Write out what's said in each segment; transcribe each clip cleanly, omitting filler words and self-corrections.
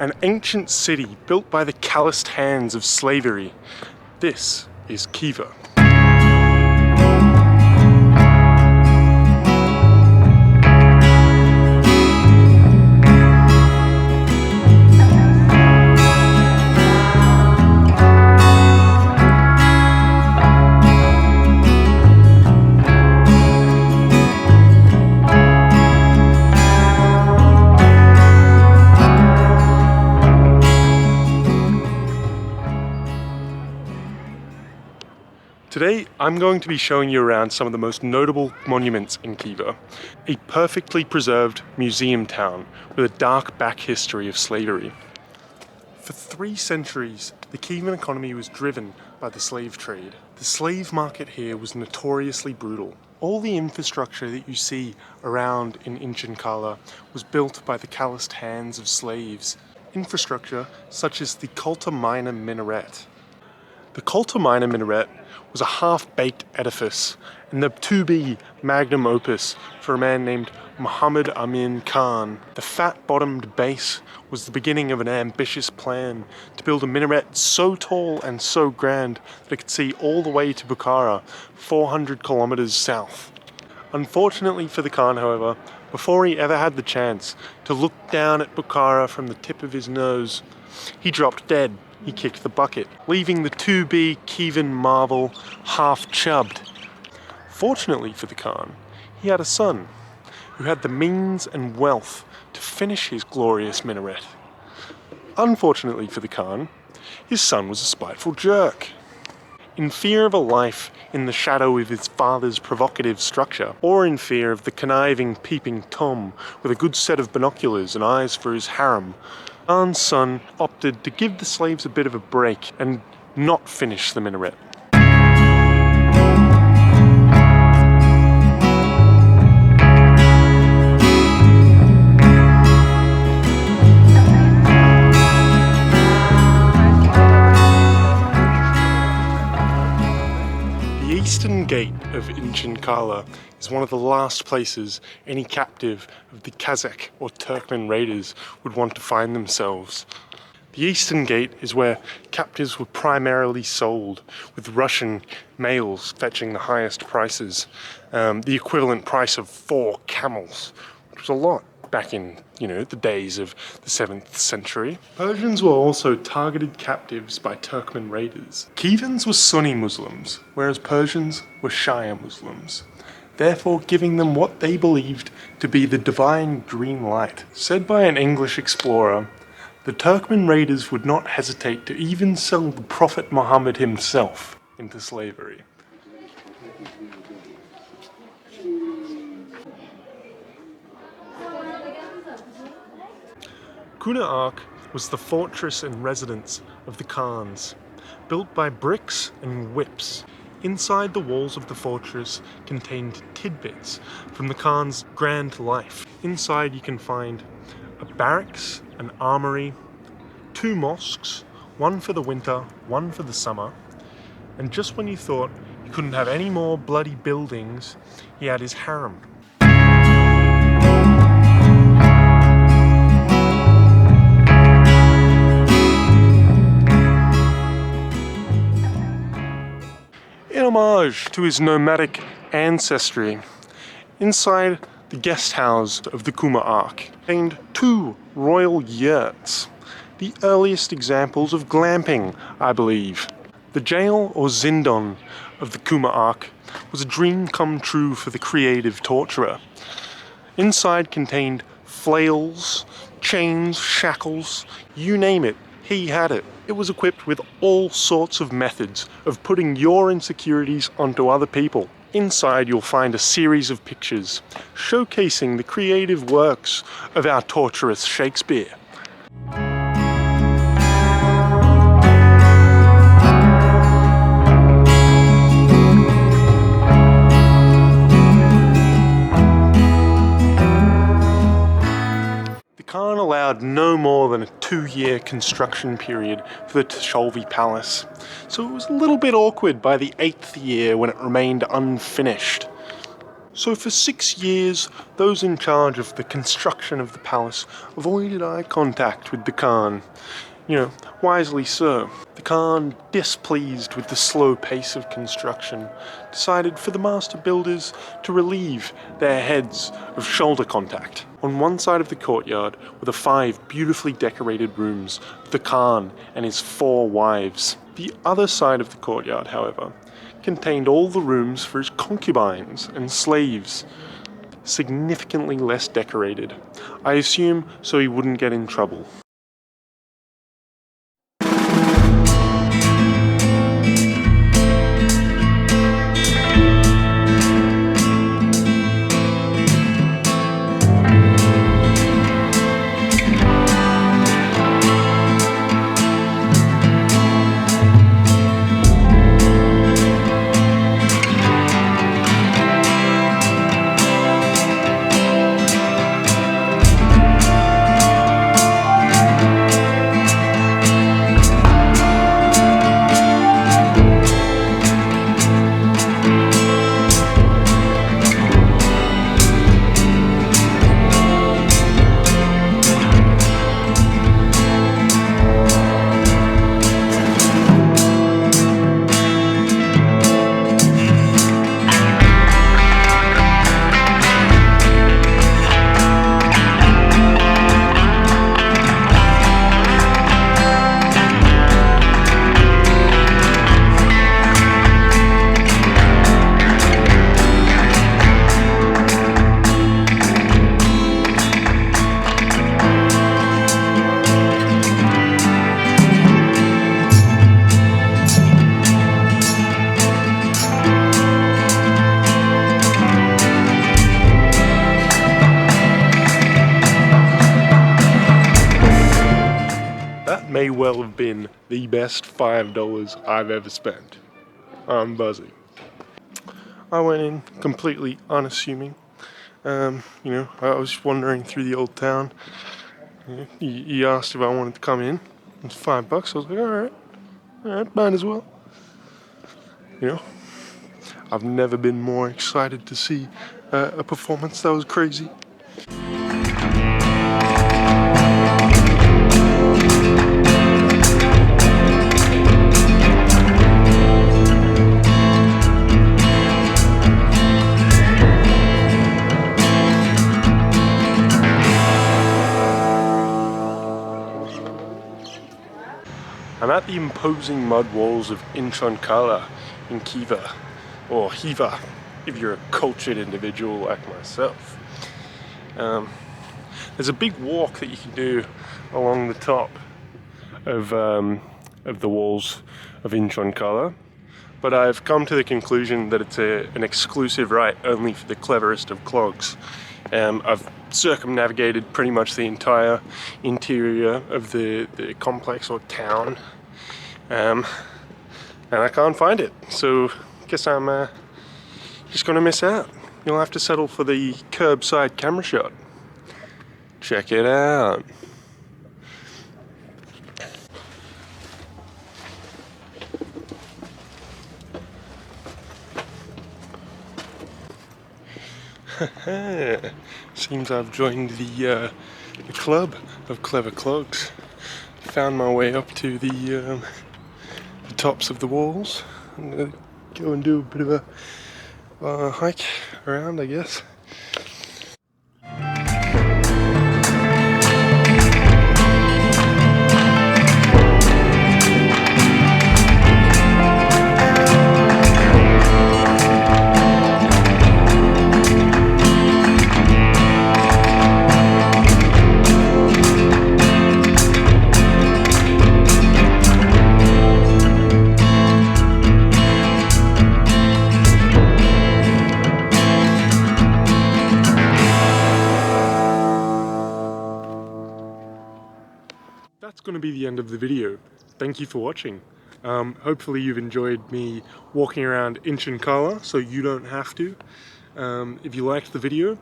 an ancient city built by the calloused hands of slavery. This is Khiva. Today, I'm going to be showing you around some of the most notable monuments in Khiva, a perfectly preserved museum town with a dark back history of slavery. For 3 centuries, the Khivan economy was driven by the slave trade. The slave market here was notoriously brutal. All the infrastructure that you see around in Inchinkala was built by the calloused hands of slaves. Infrastructure such as the Kolta Minor minaret. The Kolta Minor minaret was a half-baked edifice and the to-be magnum opus for a man named Muhammad Amin Khan. The fat-bottomed base was the beginning of an ambitious plan to build a minaret so tall and so grand that it could see all the way to Bukhara, 400 kilometers south. Unfortunately for the Khan, however, before he ever had the chance to look down at Bukhara from the tip of his nose, he dropped dead. He kicked the bucket, leaving the to-be Khivan marvel half-chubbed. Fortunately for the Khan, he had a son who had the means and wealth to finish his glorious minaret. Unfortunately for the Khan, his son was a spiteful jerk. In fear of a life in the shadow of his father's provocative structure, or in fear of the conniving, peeping Tom with a good set of binoculars and eyes for his harem, Khan's son opted to give the slaves a bit of a break and not finish the minaret. The eastern gate of Inchinkala is one of the last places any captive of the Kazakh or Turkmen raiders would want to find themselves. The eastern gate is where captives were primarily sold, with Russian males fetching the highest prices, the equivalent price of 4 camels, which was a lot back in, the days of the 7th century. Persians were also targeted captives by Turkmen raiders. Khivans were Sunni Muslims, whereas Persians were Shia Muslims, therefore giving them what they believed to be the divine green light. Said by an English explorer, the Turkmen raiders would not hesitate to even sell the Prophet Muhammad himself into slavery. Kuna Ark was the fortress and residence of the Khans, built by bricks and whips. Inside the walls of the fortress contained tidbits from the Khan's grand life. Inside you can find a barracks, an armory, 2 mosques, one for the winter, one for the summer, and just when you thought you couldn't have any more bloody buildings, he had his harem. In homage to his nomadic ancestry, inside the guest house of the Kuma Ark contained 2 royal yurts, the earliest examples of glamping, I believe. The jail or zindon of the Kuma Ark was a dream come true for the creative torturer. Inside contained flails, chains, shackles, you name it, he had it. It was equipped with all sorts of methods of putting your insecurities onto other people. Inside you'll find a series of pictures showcasing the creative works of our torturous Shakespeare. Khan allowed no more than a 2-year construction period for the Tasholvi Palace, so it was a little bit awkward by the 8th year when it remained unfinished. So for 6 years, those in charge of the construction of the palace avoided eye contact with the Khan. You know, wisely so. The Khan, displeased with the slow pace of construction, decided for the master builders to relieve their heads of shoulder contact. On one side of the courtyard were the 5 beautifully decorated rooms of the Khan and his 4 wives. The other side of the courtyard, however, contained all the rooms for his concubines and slaves, significantly less decorated. I assume so he wouldn't get in trouble. That may well have been the best $5 I've ever spent. I'm buzzing. I went in completely unassuming. You know, I was wandering through the old town. He asked if I wanted to come in. It was $5. I was like, alright, might as well. You know, I've never been more excited to see a performance that was crazy. I'm at the imposing mud walls of Inchonkala in Khiva, or Hiva, if you're a cultured individual like myself. There's a big walk that you can do along the top of the walls of Inchonkala, but I've come to the conclusion that it's an exclusive right only for the cleverest of clogs. I've circumnavigated pretty much the entire interior of the complex or town, and I can't find it, so I guess I'm just gonna miss out. You'll have to settle for the curbside camera shot. Check it out. Seems I've joined the club of clever clogs. Found my way up to the tops of the walls. I'm gonna go and do a bit of a hike around, I guess. That's going to be the end of the video. Thank you for watching. Hopefully you've enjoyed me walking around Inchonkala, so you don't have to. If you liked the video,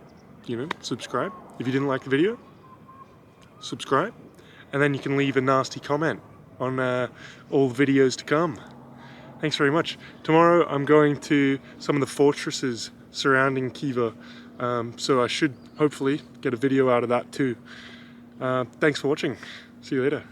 you know, subscribe. If you didn't like the video, subscribe. And then you can leave a nasty comment on all the videos to come. Thanks very much. Tomorrow I'm going to some of the fortresses surrounding Khiva. So I should hopefully get a video out of that too. Thanks for watching. See you later.